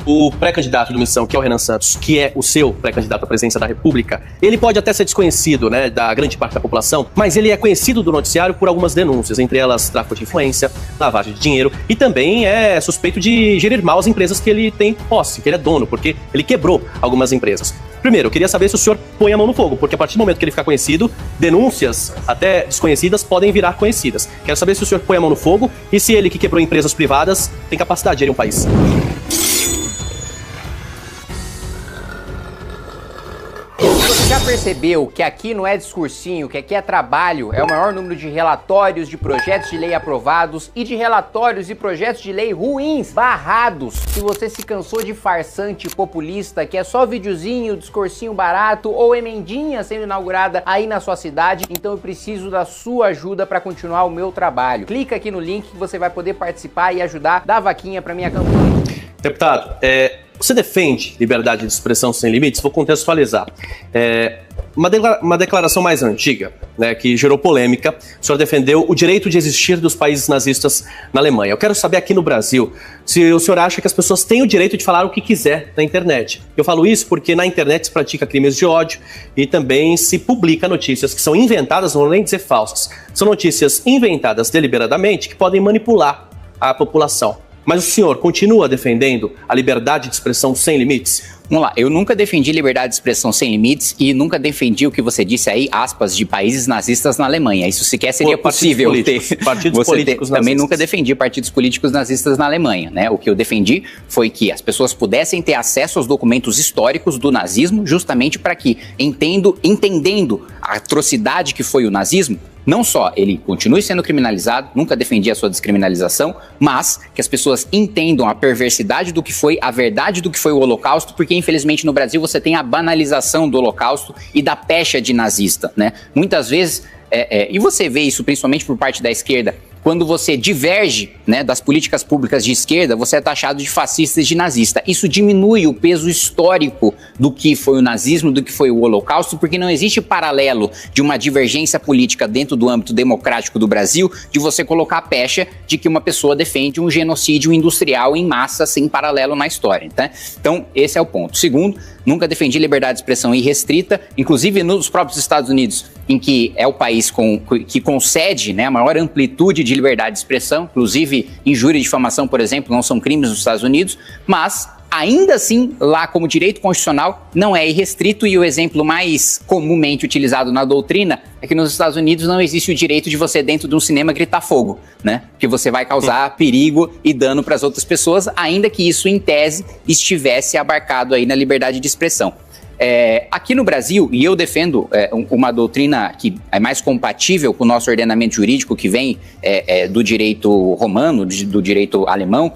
o pré-candidato do Missão, que é o Renan Santos, que é o seu pré-candidato à presidência da República, ele pode até ser desconhecido, né, da grande parte da população, mas ele é conhecido do noticiário por algumas denúncias, entre elas tráfico de influência, lavagem de dinheiro, e também é suspeito de gerir mal as empresas que ele tem posse, que ele é dono, porque ele quebrou algumas empresas. Primeiro, eu queria saber se o senhor põe a mão no fogo, porque a partir do momento que ele ficar conhecido, denúncias até desconhecidas podem virar conhecidas. Quero saber se o senhor põe a mão no fogo e se ele, que quebrou empresas privadas, tem capacidade de gerir um país. Você já percebeu que aqui não é discursinho, que aqui é trabalho, é o maior número de relatórios de projetos de lei aprovados e de relatórios e projetos de lei ruins, barrados. Se você se cansou de farsante populista, que é só videozinho, discursinho barato ou emendinha sendo inaugurada aí na sua cidade, então eu preciso da sua ajuda para continuar o meu trabalho. Clica aqui no link que você vai poder participar e ajudar, dá vaquinha para minha campanha. Deputado, você defende liberdade de expressão sem limites? Vou contextualizar. Uma declaração mais antiga, né, que gerou polêmica, o senhor defendeu o direito de existir dos países nazistas na Alemanha. Eu quero saber aqui no Brasil se o senhor acha que as pessoas têm o direito de falar o que quiser na internet. Eu falo isso porque na internet se pratica crimes de ódio e também se publica notícias que são inventadas, não vou nem dizer falsas. São notícias inventadas deliberadamente que podem manipular a população. Mas o senhor continua defendendo a liberdade de expressão sem limites? Vamos lá, eu nunca defendi liberdade de expressão sem limites e nunca defendi o que você disse aí, aspas, de países nazistas na Alemanha. Isso sequer seria possível ter. Partidos políticos nazistas. Também nunca defendi partidos políticos nazistas na Alemanha, né? O que eu defendi foi que as pessoas pudessem ter acesso aos documentos históricos do nazismo, justamente para que, entendendo a atrocidade que foi o nazismo, não só ele continue sendo criminalizado, nunca defendi a sua descriminalização, mas que as pessoas entendam a perversidade do que foi, a verdade do que foi o Holocausto, porque infelizmente no Brasil você tem a banalização do Holocausto e da pecha de nazista, né? Muitas vezes, e você vê isso principalmente por parte da esquerda, quando você diverge, né, das políticas públicas de esquerda, você é taxado de fascista e de nazista. Isso diminui o peso histórico do que foi o nazismo, do que foi o Holocausto, porque não existe paralelo de uma divergência política dentro do âmbito democrático do Brasil de você colocar a pecha de que uma pessoa defende um genocídio industrial em massa sem paralelo na história, tá? Então, esse é o ponto. Segundo, nunca defendi liberdade de expressão irrestrita, inclusive nos próprios Estados Unidos, em que é o país que concede, né, a maior amplitude de liberdade de expressão, inclusive injúria e difamação, por exemplo, não são crimes nos Estados Unidos, mas ainda assim, lá como direito constitucional, não é irrestrito e o exemplo mais comumente utilizado na doutrina é que nos Estados Unidos não existe o direito de você dentro de um cinema gritar fogo, né? Porque você vai causar perigo e dano para as outras pessoas, ainda que isso, em tese, estivesse abarcado aí na liberdade de expressão. Aqui no Brasil, e eu defendo uma doutrina que é mais compatível com o nosso ordenamento jurídico, que vem do direito romano, do direito alemão,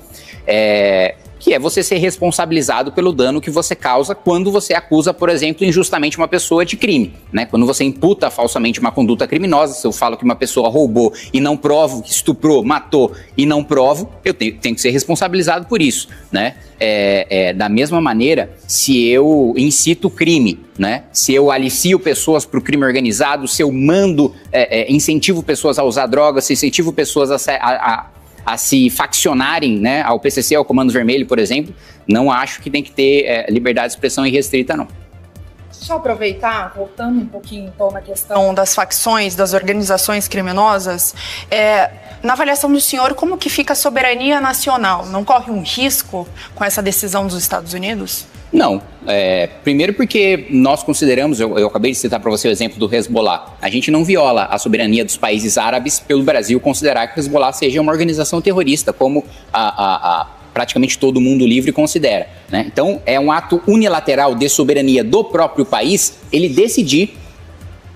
que é você ser responsabilizado pelo dano que você causa quando você acusa, por exemplo, injustamente uma pessoa de crime, né? Quando você imputa falsamente uma conduta criminosa, se eu falo que uma pessoa roubou e não provo, que estuprou, matou e não provo, eu tenho que ser responsabilizado por isso, né? Da mesma maneira, se eu incito crime, né? Se eu alicio pessoas para o crime organizado, se eu incentivo pessoas a usar drogas, se incentivo pessoas a se faccionarem, né, ao PCC, ao Comando Vermelho, por exemplo, não acho que tem que ter liberdade de expressão irrestrita, não. Deixa eu aproveitar, voltando um pouquinho então na questão das facções, das organizações criminosas, na avaliação do senhor, como que fica a soberania nacional? Não corre um risco com essa decisão dos Estados Unidos? Não. Primeiro porque nós consideramos, eu acabei de citar para você o exemplo do Hezbollah, a gente não viola a soberania dos países árabes pelo Brasil considerar que o Hezbollah seja uma organização terrorista, como praticamente todo mundo livre considera, né? Então, é um ato unilateral de soberania do próprio país ele decidir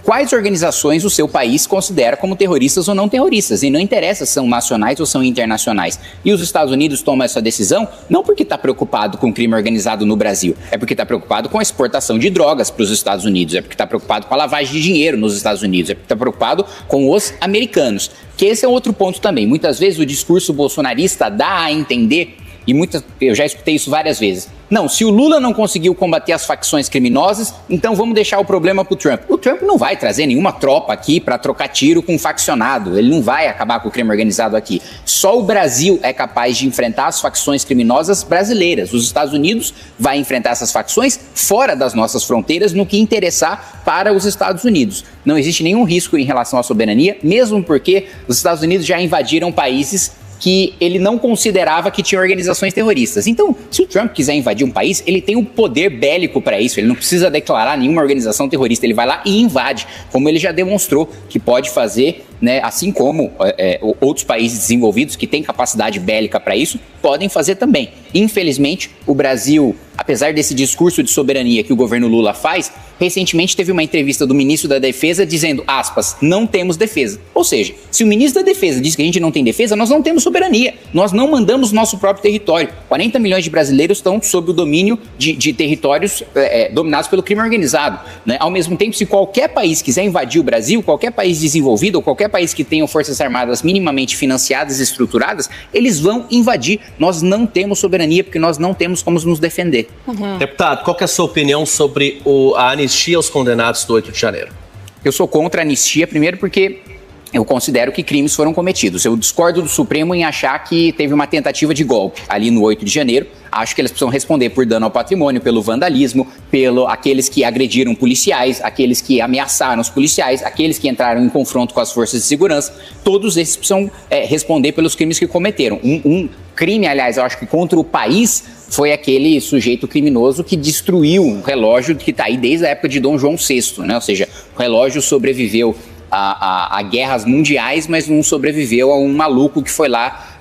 quais organizações o seu país considera como terroristas ou não terroristas. E não interessa se são nacionais ou são internacionais. E os Estados Unidos tomam essa decisão não porque está preocupado com o crime organizado no Brasil, é porque está preocupado com a exportação de drogas para os Estados Unidos, é porque está preocupado com a lavagem de dinheiro nos Estados Unidos, é porque está preocupado com os americanos. Que esse é outro ponto também. Muitas vezes o discurso bolsonarista dá a entender E eu já escutei isso várias vezes. Não, se o Lula não conseguiu combater as facções criminosas, então vamos deixar o problema pro Trump. O Trump não vai trazer nenhuma tropa aqui para trocar tiro com um faccionado. Ele não vai acabar com o crime organizado aqui. Só o Brasil é capaz de enfrentar as facções criminosas brasileiras. Os Estados Unidos vai enfrentar essas facções fora das nossas fronteiras no que interessar para os Estados Unidos. Não existe nenhum risco em relação à soberania, mesmo porque os Estados Unidos já invadiram países que ele não considerava que tinha organizações terroristas. Então, se o Trump quiser invadir um país, ele tem um poder bélico para isso, ele não precisa declarar nenhuma organização terrorista, ele vai lá e invade, como ele já demonstrou que pode fazer, né, assim como outros países desenvolvidos que têm capacidade bélica para isso, podem fazer também. Infelizmente, o Brasil, apesar desse discurso de soberania que o governo Lula faz, recentemente teve uma entrevista do ministro da Defesa dizendo, aspas, não temos defesa. Ou seja, se o ministro da Defesa diz que a gente não tem defesa, nós não temos soberania. Nós não mandamos nosso próprio território. 40 milhões de brasileiros estão sob o domínio de territórios dominados pelo crime organizado, né? Ao mesmo tempo, se qualquer país quiser invadir o Brasil, qualquer país desenvolvido ou qualquer país que tenha forças armadas minimamente financiadas e estruturadas, eles vão invadir. Nós não temos soberania porque nós não temos como nos defender. Deputado, qual que é a sua opinião sobre a anistia aos condenados do 8 de janeiro? Eu sou contra a anistia, primeiro porque eu considero que crimes foram cometidos. Eu discordo do Supremo em achar que teve uma tentativa de golpe ali no 8 de janeiro. Acho que eles precisam responder por dano ao patrimônio, pelo vandalismo, aqueles que agrediram policiais, aqueles que ameaçaram os policiais, aqueles que entraram em confronto com as forças de segurança. Todos esses precisam responder pelos crimes que cometeram. Um crime, aliás, eu acho que contra o país, foi aquele sujeito criminoso que destruiu um relógio que está aí desde a época de Dom João VI, né? Ou seja, o relógio sobreviveu a guerras mundiais, mas não sobreviveu a um maluco que foi lá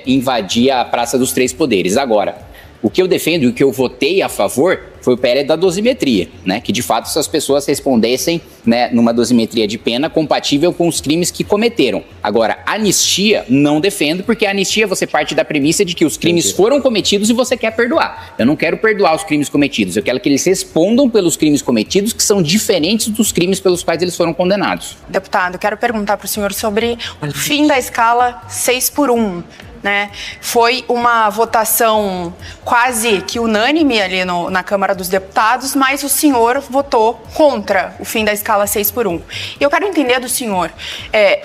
invadir a Praça dos Três Poderes. Agora, o que eu defendo e o que eu votei a favor foi o PL da dosimetria, né? Que de fato essas pessoas respondessem, né, numa dosimetria de pena compatível com os crimes que cometeram. Agora, anistia não defendo, porque a anistia você parte da premissa de que os crimes foram cometidos e você quer perdoar. Eu não quero perdoar os crimes cometidos, eu quero que eles respondam pelos crimes cometidos, que são diferentes dos crimes pelos quais eles foram condenados. Deputado, quero perguntar para o senhor sobre o fim da escala 6x1. Né? Foi uma votação quase que unânime ali na Câmara dos Deputados, mas o senhor votou contra o fim da escala 6x1. E eu quero entender do senhor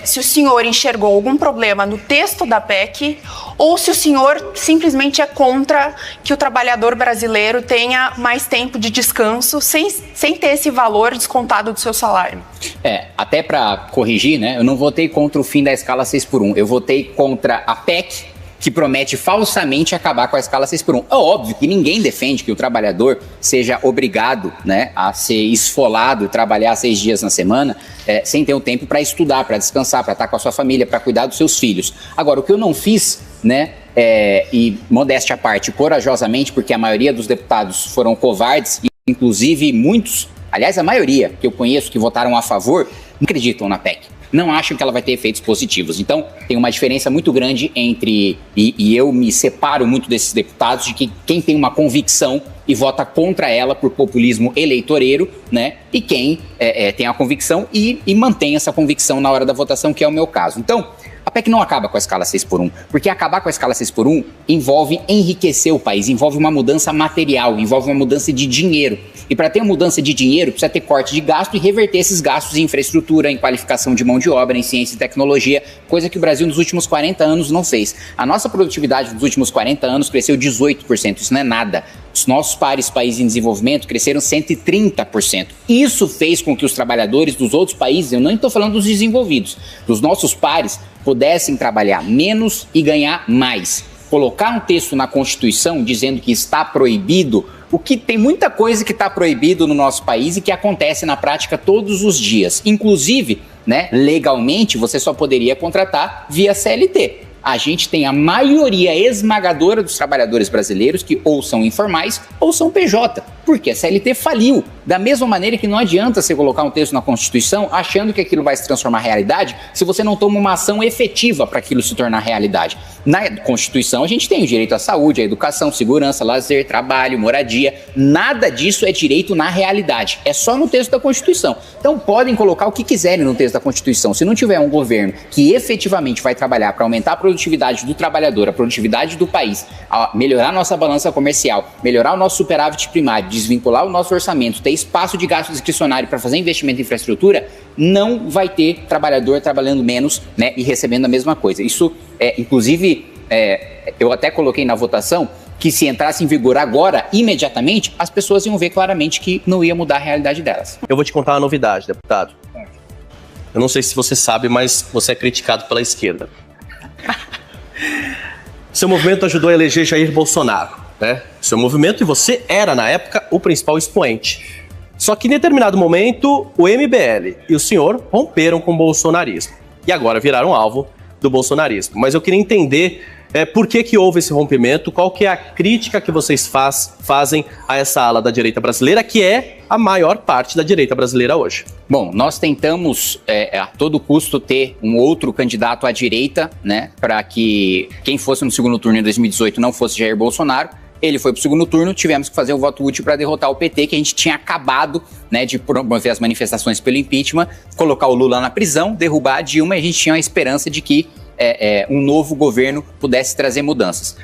se o senhor enxergou algum problema no texto da PEC ou se o senhor simplesmente é contra que o trabalhador brasileiro tenha mais tempo de descanso sem ter esse valor descontado do seu salário. Até para corrigir, né, eu não votei contra o fim da escala 6x1, eu votei contra a PEC, que promete falsamente acabar com a escala 6x1. É óbvio que ninguém defende que o trabalhador seja obrigado, né, a ser esfolado e trabalhar 6 dias na semana sem ter o tempo para estudar, para descansar, para estar com a sua família, para cuidar dos seus filhos. Agora, o que eu não fiz, né, e modéstia à parte, corajosamente, porque a maioria dos deputados foram covardes, inclusive muitos, aliás, a maioria que eu conheço que votaram a favor, não acreditam na PEC. Não acham que ela vai ter efeitos positivos. Então, tem uma diferença muito grande entre, e eu me separo muito desses deputados, de que quem tem uma convicção e vota contra ela por populismo eleitoreiro, né? E quem tem a convicção e mantém essa convicção na hora da votação, que é o meu caso. Então, a PEC não acaba com a escala 6x1, porque acabar com a escala 6x1 envolve enriquecer o país, envolve uma mudança material, envolve uma mudança de dinheiro. E para ter uma mudança de dinheiro, precisa ter corte de gasto e reverter esses gastos em infraestrutura, em qualificação de mão de obra, em ciência e tecnologia, coisa que o Brasil nos últimos 40 anos não fez. A nossa produtividade nos últimos 40 anos cresceu 18%, isso não é nada. Os nossos países em desenvolvimento cresceram 130%. Isso fez com que os trabalhadores dos outros países, eu não estou falando dos desenvolvidos, dos nossos pares, pudessem trabalhar menos e ganhar mais. Colocar um texto na Constituição dizendo que está proibido, o que tem muita coisa que está proibido no nosso país e que acontece na prática todos os dias. Inclusive, né, legalmente, você só poderia contratar via CLT. A gente tem a maioria esmagadora dos trabalhadores brasileiros que ou são informais ou são PJ. Porque a CLT faliu. Da mesma maneira que não adianta você colocar um texto na Constituição achando que aquilo vai se transformar em realidade se você não toma uma ação efetiva para aquilo se tornar realidade. Na Constituição a gente tem o direito à saúde, à educação, segurança, lazer, trabalho, moradia. Nada disso é direito na realidade. É só no texto da Constituição. Então podem colocar o que quiserem no texto da Constituição. Se não tiver um governo que efetivamente vai trabalhar para aumentar a produtividade do trabalhador, a produtividade do país, melhorar a nossa balança comercial, melhorar o nosso superávit primário, desvincular o nosso orçamento, ter espaço de gasto discricionário para fazer investimento em infraestrutura, não vai ter trabalhador trabalhando menos, né, e recebendo a mesma coisa. Isso, inclusive, eu até coloquei na votação que se entrasse em vigor agora, imediatamente, as pessoas iam ver claramente que não ia mudar a realidade delas. Eu vou te contar uma novidade, deputado. Eu não sei se você sabe, mas você é criticado pela esquerda. Seu movimento ajudou a eleger Jair Bolsonaro, né? Seu movimento, e você era, na época, o principal expoente. Só que em determinado momento, o MBL e o senhor romperam com o bolsonarismo. E agora viraram alvo do bolsonarismo. Mas eu queria entender por que houve esse rompimento, qual que é a crítica que vocês fazem a essa ala da direita brasileira, que é a maior parte da direita brasileira hoje. Bom, nós tentamos a todo custo ter um outro candidato à direita, né, para que quem fosse no segundo turno em 2018 não fosse Jair Bolsonaro. Ele foi para o segundo turno, tivemos que fazer um voto útil para derrotar o PT, que a gente tinha acabado, né, de promover as manifestações pelo impeachment, colocar o Lula na prisão, derrubar a Dilma, e a gente tinha a esperança de que um novo governo pudesse trazer mudanças.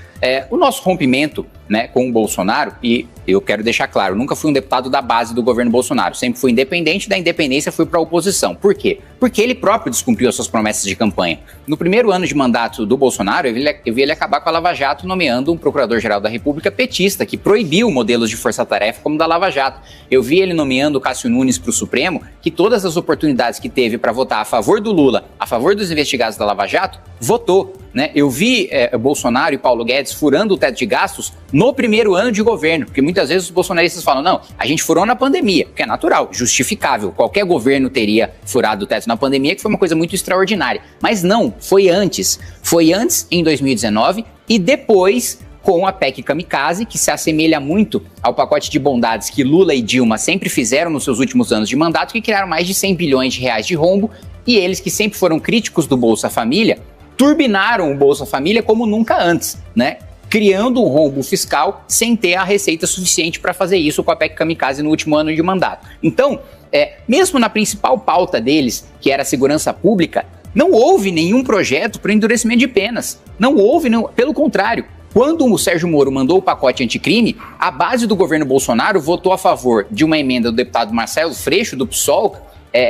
O nosso rompimento, né, com o Bolsonaro, e eu quero deixar claro, nunca fui um deputado da base do governo Bolsonaro, sempre fui independente, da independência fui para a oposição. Por quê? Porque ele próprio descumpriu as suas promessas de campanha. No primeiro ano de mandato do Bolsonaro, eu vi ele acabar com a Lava Jato nomeando um procurador-geral da República petista, que proibiu modelos de força-tarefa como o da Lava Jato. Eu vi ele nomeando o Cássio Nunes para o Supremo, que todas as oportunidades que teve para votar a favor do Lula, a favor dos investigados da Lava Jato, votou, né? Eu vi Bolsonaro e Paulo Guedes furando o teto de gastos no primeiro ano de governo, porque muitas vezes os bolsonaristas falam, não, a gente furou na pandemia, que é natural, justificável, qualquer governo teria furado o teto na pandemia, que foi uma coisa muito extraordinária, mas não, foi antes em 2019 e depois com a PEC Kamikaze, que se assemelha muito ao pacote de bondades que Lula e Dilma sempre fizeram nos seus últimos anos de mandato, que criaram mais de 100 bilhões de reais de rombo, e eles que sempre foram críticos do Bolsa Família, turbinaram o Bolsa Família como nunca antes, né? Criando um rombo fiscal sem ter a receita suficiente para fazer isso com a PEC Kamikaze no último ano de mandato. Então, mesmo na principal pauta deles, que era a segurança pública, não houve nenhum projeto para endurecimento de penas. Não houve, pelo contrário. Quando o Sérgio Moro mandou o pacote anticrime, a base do governo Bolsonaro votou a favor de uma emenda do deputado Marcelo Freixo, do PSOL,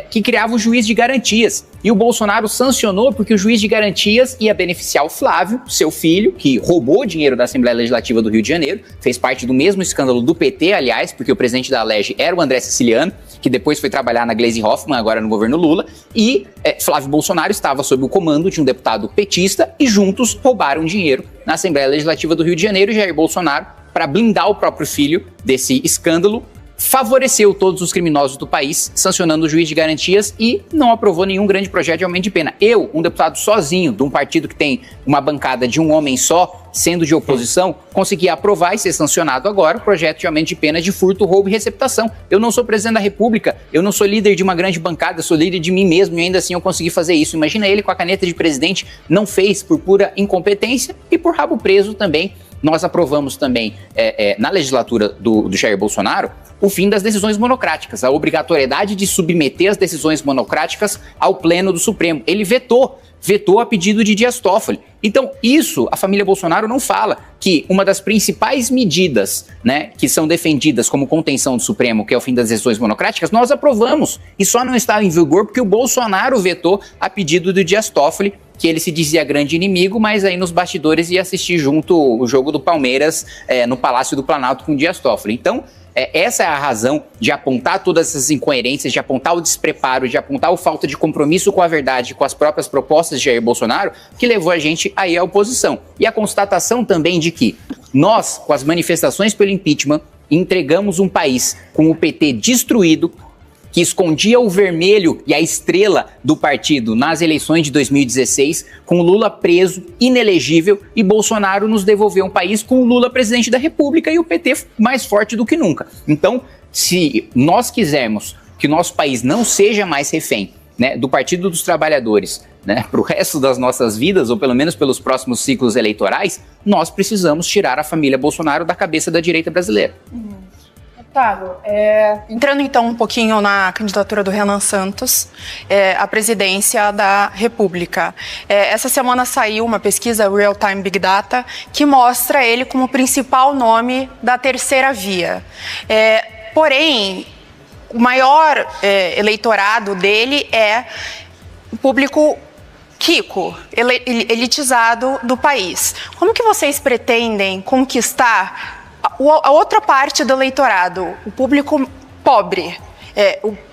que criava o juiz de garantias. E o Bolsonaro sancionou porque o juiz de garantias ia beneficiar o Flávio, seu filho, que roubou dinheiro da Assembleia Legislativa do Rio de Janeiro, fez parte do mesmo escândalo do PT, aliás, porque o presidente da Alerj era o André Siciliano, que depois foi trabalhar na Gleisi Hoffmann, agora no governo Lula, e Flávio Bolsonaro estava sob o comando de um deputado petista e juntos roubaram dinheiro na Assembleia Legislativa do Rio de Janeiro. E Jair Bolsonaro, para blindar o próprio filho desse escândalo, favoreceu todos os criminosos do país, sancionando o juiz de garantias e não aprovou nenhum grande projeto de aumento de pena. Eu, um deputado sozinho, de um partido que tem uma bancada de um homem só, sendo de oposição, consegui aprovar e ser sancionado agora o projeto de aumento de pena de furto, roubo e receptação. Eu não sou presidente da República, eu não sou líder de uma grande bancada, eu sou líder de mim mesmo e ainda assim eu consegui fazer isso. Imagina ele com a caneta de presidente, não fez por pura incompetência e por rabo preso também. Nós aprovamos também, na legislatura do Jair Bolsonaro, o fim das decisões monocráticas, a obrigatoriedade de submeter as decisões monocráticas ao Pleno do Supremo. Ele vetou a pedido de Dias Toffoli. Então, isso, a família Bolsonaro não fala que uma das principais medidas, né, que são defendidas como contenção do Supremo, que é o fim das decisões monocráticas, nós aprovamos. E só não está em vigor porque o Bolsonaro vetou a pedido do Dias Toffoli, que ele se dizia grande inimigo, mas aí nos bastidores ia assistir junto o jogo do Palmeiras no Palácio do Planalto com o Dias Toffoli. Então, essa é a razão de apontar todas essas incoerências, de apontar o despreparo, de apontar a falta de compromisso com a verdade, com as próprias propostas de Jair Bolsonaro, que levou a gente aí à oposição. E a constatação também de que nós, com as manifestações pelo impeachment, entregamos um país com o PT destruído, que escondia o vermelho e a estrela do partido nas eleições de 2016, com Lula preso, inelegível, e Bolsonaro nos devolveu um país com o Lula presidente da República e o PT mais forte do que nunca. Então, se nós quisermos que o nosso país não seja mais refém, né, do Partido dos Trabalhadores, né, para o resto das nossas vidas, ou pelo menos pelos próximos ciclos eleitorais, nós precisamos tirar a família Bolsonaro da cabeça da direita brasileira. Otávio, entrando então um pouquinho na candidatura do Renan Santos à presidência da República. Essa semana saiu uma pesquisa Real Time Big Data que mostra ele como o principal nome da terceira via. Porém, o maior eleitorado dele é o público rico, elitizado do país. Como que vocês pretendem conquistar a outra parte do eleitorado, o público pobre,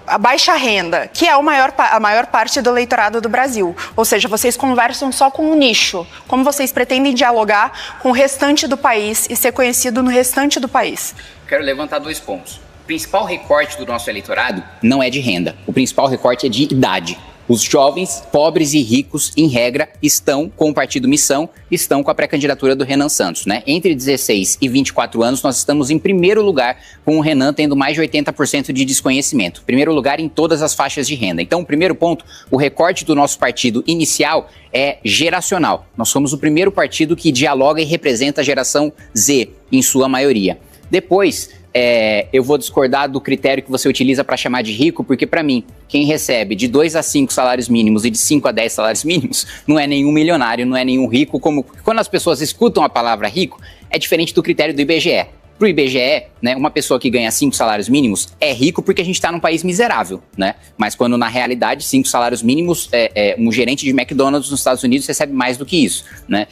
a baixa renda, que é a maior parte do eleitorado do Brasil? Ou seja, vocês conversam só com um nicho. Como vocês pretendem dialogar com o restante do país e ser conhecido no restante do país? Quero levantar 2 pontos. O principal recorte do nosso eleitorado não é de renda. O principal recorte é de idade. Os jovens, pobres e ricos, em regra, estão com o Partido Missão, estão com a pré-candidatura do Renan Santos, né? Entre 16 e 24 anos, nós estamos em primeiro lugar, com o Renan tendo mais de 80% de desconhecimento. Primeiro lugar em todas as faixas de renda. Então, o primeiro ponto, o recorte do nosso partido inicial é geracional. Nós somos o primeiro partido que dialoga e representa a geração Z, em sua maioria. Depois, eu vou discordar do critério que você utiliza para chamar de rico, porque para mim, quem recebe de 2 a 5 salários mínimos e de 5 a 10 salários mínimos não é nenhum milionário, não é nenhum rico. Quando as pessoas escutam a palavra rico, é diferente do critério do IBGE. Para o IBGE, né, uma pessoa que ganha 5 salários mínimos é rico porque a gente está num país miserável, né? Mas quando na realidade 5 salários mínimos, um gerente de McDonald's nos Estados Unidos recebe mais do que isso, né?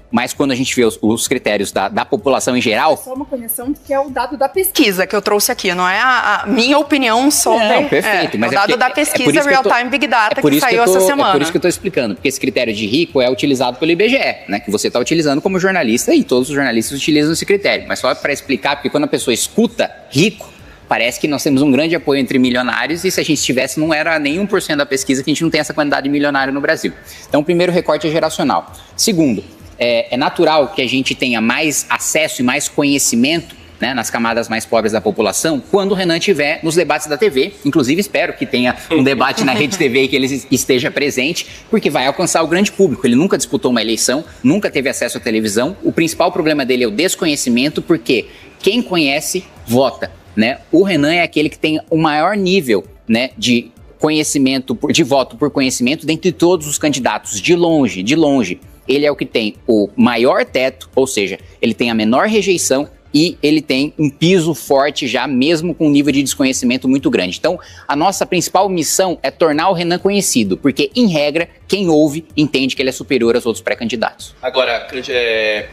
Mas quando a gente vê os critérios da população em geral... Só uma correção que é o dado da pesquisa que eu trouxe aqui, não é a minha opinião sobre... Não, perfeito. Mas o dado da pesquisa Real Time Big Data que saiu essa semana. É por isso que eu estou explicando, porque esse critério de rico é utilizado pelo IBGE, né? Que você está utilizando como jornalista e todos os jornalistas utilizam esse critério. Mas só para explicar, porque quando a pessoa escuta rico, parece que nós temos um grande apoio entre milionários e se a gente tivesse não era nem 1% da pesquisa que a gente não tem essa quantidade de milionário no Brasil. Então, o primeiro recorte é geracional. Segundo, é natural que a gente tenha mais acesso e mais conhecimento, né, nas camadas mais pobres da população quando o Renan estiver nos debates da TV. Inclusive, espero que tenha um debate na Rede TV e que ele esteja presente, porque vai alcançar o grande público. Ele nunca disputou uma eleição, nunca teve acesso à televisão. O principal problema dele é o desconhecimento, porque quem conhece, vota, né? O Renan é aquele que tem o maior nível, né, de conhecimento, de voto por conhecimento dentre todos os candidatos, de longe, de longe. Ele é o que tem o maior teto, ou seja, ele tem a menor rejeição e ele tem um piso forte já, mesmo com um nível de desconhecimento muito grande. Então, a nossa principal missão é tornar o Renan conhecido, porque, em regra, quem ouve entende que ele é superior aos outros pré-candidatos. Agora,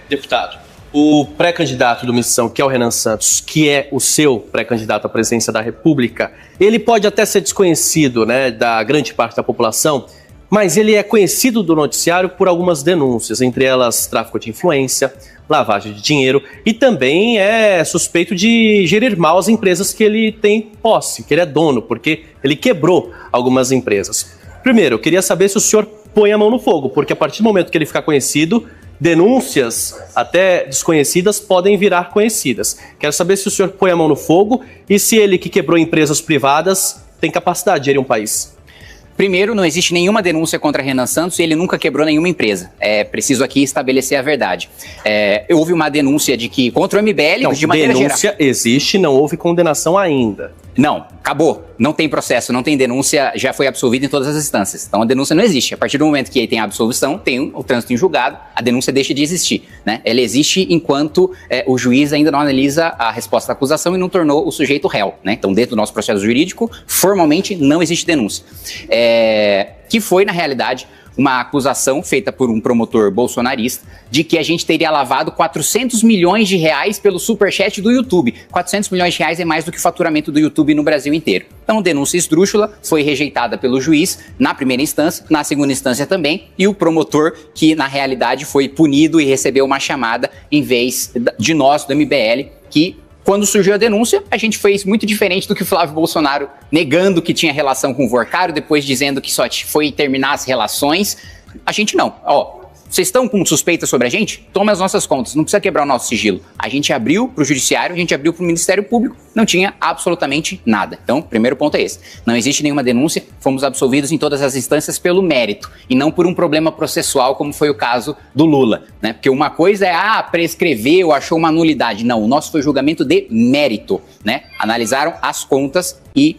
deputado, o pré-candidato do Missão, que é o Renan Santos, que é o seu pré-candidato à presidência da República, ele pode até ser desconhecido, né, da grande parte da população, mas ele é conhecido do noticiário por algumas denúncias, entre elas tráfico de influência, lavagem de dinheiro e também é suspeito de gerir mal as empresas que ele tem posse, que ele é dono, porque ele quebrou algumas empresas. Primeiro, eu queria saber se o senhor põe a mão no fogo, porque a partir do momento que ele ficar conhecido, denúncias até desconhecidas podem virar conhecidas. Quero saber se o senhor põe a mão no fogo e se ele que quebrou empresas privadas tem capacidade de gerir um país. Primeiro, não existe nenhuma denúncia contra Renan Santos e ele nunca quebrou nenhuma empresa. É preciso aqui estabelecer a verdade. Houve uma denúncia de que contra o MBL, não, de maneira geral. Denúncia existe, não houve condenação ainda. Não, acabou. Não tem processo, não tem denúncia, já foi absolvido em todas as instâncias. Então a denúncia não existe. A partir do momento que tem a absolvição, tem o trânsito em julgado, a denúncia deixa de existir, né? Ela existe enquanto o juiz ainda não analisa a resposta da acusação e não tornou o sujeito réu, né? Então, dentro do nosso processo jurídico, formalmente não existe denúncia. Que foi, na realidade, uma acusação feita por um promotor bolsonarista de que a gente teria lavado 400 milhões de reais pelo superchat do YouTube. 400 milhões de reais é mais do que o faturamento do YouTube no Brasil inteiro. Então, denúncia esdrúxula foi rejeitada pelo juiz na primeira instância, na segunda instância também, e o promotor, que na realidade foi punido e recebeu uma chamada em vez de nós, do MBL, que Quando surgiu a denúncia, a gente fez muito diferente do que o Flávio Bolsonaro, negando que tinha relação com o Workário, depois dizendo que só foi terminar as relações. A gente não. Vocês estão com suspeita sobre a gente? Tome as nossas contas, não precisa quebrar o nosso sigilo. A gente abriu para o Judiciário, a gente abriu para o Ministério Público, não tinha absolutamente nada. Então, primeiro ponto é esse. Não existe nenhuma denúncia, fomos absolvidos em todas as instâncias pelo mérito e não por um problema processual, como foi o caso do Lula, né? Porque uma coisa é, prescreveu, achou uma nulidade. Não, o nosso foi julgamento de mérito, né? Analisaram as contas e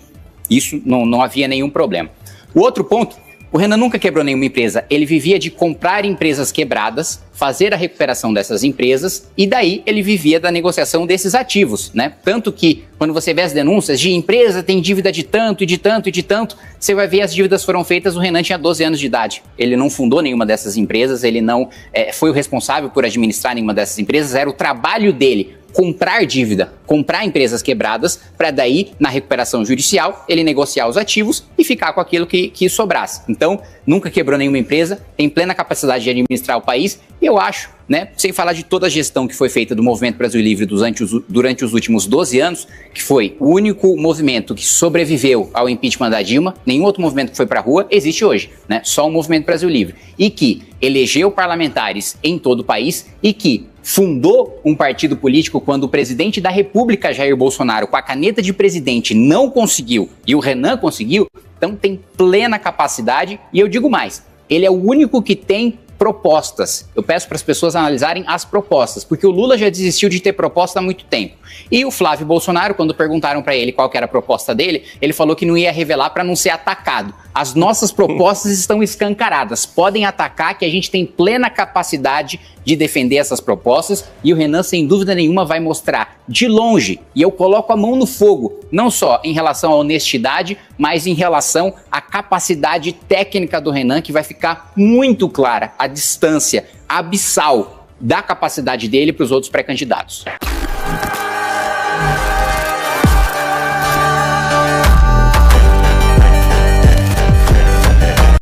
isso não havia nenhum problema. O outro ponto, o Renan nunca quebrou nenhuma empresa, ele vivia de comprar empresas quebradas, fazer a recuperação dessas empresas e daí ele vivia da negociação desses ativos, né? Tanto que quando você vê as denúncias de empresa tem dívida de tanto e de tanto e de tanto, você vai ver as dívidas foram feitas, o Renan tinha 12 anos de idade. Ele não fundou nenhuma dessas empresas, ele não foi o responsável por administrar nenhuma dessas empresas, era o trabalho dele comprar dívida, comprar empresas quebradas, para daí, na recuperação judicial, ele negociar os ativos e ficar com aquilo que sobrasse. Então, nunca quebrou nenhuma empresa, tem plena capacidade de administrar o país, e eu acho, né, sem falar de toda a gestão que foi feita do Movimento Brasil Livre durante os últimos 12 anos, que foi o único movimento que sobreviveu ao impeachment da Dilma, nenhum outro movimento que foi para a rua existe hoje, né, só o Movimento Brasil Livre, e que elegeu parlamentares em todo o país e que fundou um partido político quando o presidente da República, Jair Bolsonaro, com a caneta de presidente, não conseguiu e o Renan conseguiu, então tem plena capacidade e eu digo mais, ele é o único que tem propostas. Eu peço para as pessoas analisarem as propostas, porque o Lula já desistiu de ter proposta há muito tempo. E o Flávio Bolsonaro, quando perguntaram para ele qual que era a proposta dele, ele falou que não ia revelar para não ser atacado. As nossas propostas estão escancaradas. Podem atacar que a gente tem plena capacidade de defender essas propostas e o Renan, sem dúvida nenhuma, vai mostrar de longe, e eu coloco a mão no fogo, não só em relação à honestidade, mas em relação à capacidade técnica do Renan, que vai ficar muito clara a distância abissal da capacidade dele para os outros pré-candidatos.